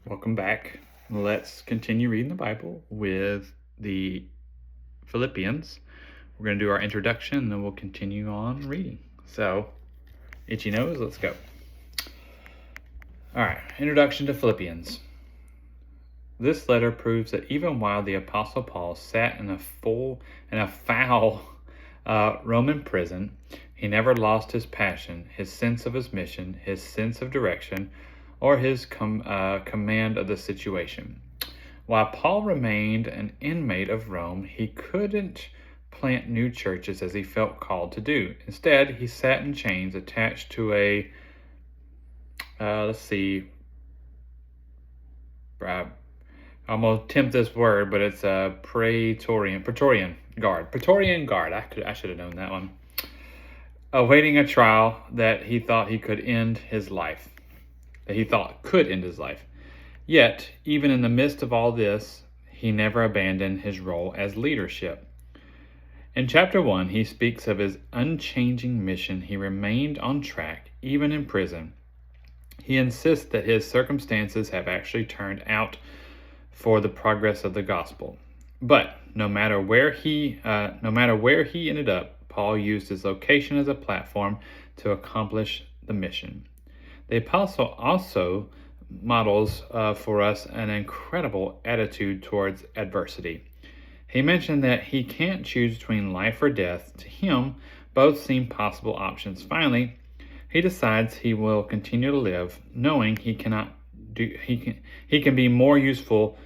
Welcome back. Let's continue reading the Bible with the Philippians. We're going to do our introduction and then we'll continue on reading. So, itchy nose, let's go. All right, introduction to Philippians. This letter proves that even while the Apostle Paul sat in a foul Roman prison, he never lost his passion, his sense of his mission, his sense of direction, or his command of the situation. While Paul remained an inmate of Rome, he couldn't plant new churches as he felt called to do. Instead, he sat in chains attached to a, I'm going to attempt this word, but it's a Praetorian guard. I should have known that one. Awaiting a trial that he thought could end his life. Yet, even in the midst of all this, he never abandoned his role as leadership. In chapter 1, he speaks of his unchanging mission. He remained on track, even in prison. He insists that his circumstances have actually turned out for the progress of the gospel. But no matter where he ended up, Paul used his location as a platform to accomplish the mission. The apostle also models for us an incredible attitude towards adversity. He mentioned that he can't choose between life or death. To him, both seem possible options. Finally, he decides he will continue to live, knowing he can be more useful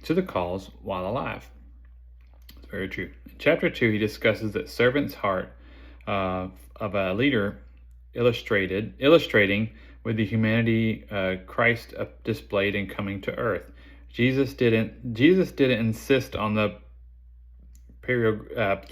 to the cause while alive. It's very true. In chapter 2, he discusses that servant's heart of a leader, illustrating with the humanity Christ displayed in coming to earth. Jesus didn't insist on the prerogatives.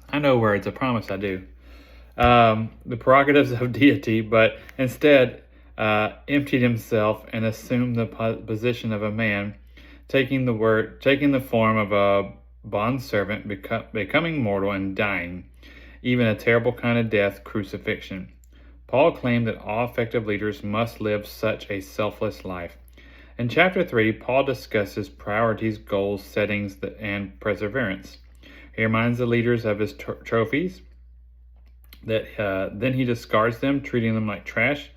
I know words, I promise I do. The prerogatives of deity, but instead emptied himself and assumed the position of a man, taking the form of a bondservant, becoming mortal and dying, even a terrible kind of death, crucifixion. Paul claimed that all effective leaders must live such a selfless life. In chapter 3, Paul discusses priorities, goals, settings, and perseverance. He reminds the leaders of his trophies, that then he discards them, treating them like trash,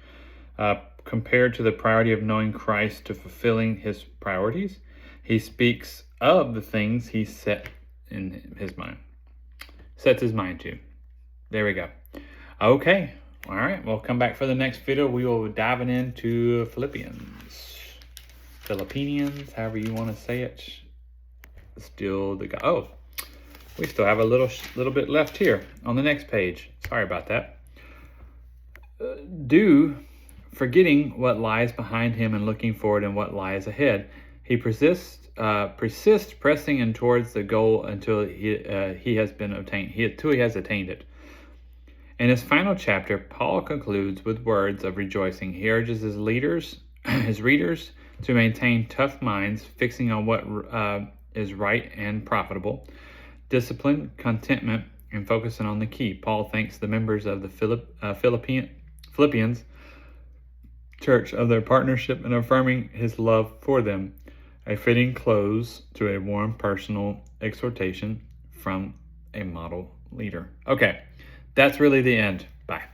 compared to the priority of knowing Christ to fulfilling his priorities. He speaks of the things he sets his mind to. There we go. Okay. All right. We'll come back for the next video. We will be diving into Philippians, however you want to say it. Still the guy. Oh, we still have a little bit left here on the next page. Sorry about that. Forgetting what lies behind him and looking forward and what lies ahead, he persists pressing in towards the goal until he has attained it. In his final chapter, Paul concludes with words of rejoicing. He urges his readers to maintain tough minds, fixing on what is right and profitable, discipline, contentment, and focusing on the key. Paul thanks the members of the Philippians church of their partnership and affirming his love for them. A fitting close to a warm personal exhortation from a model leader. Okay, that's really the end. Bye.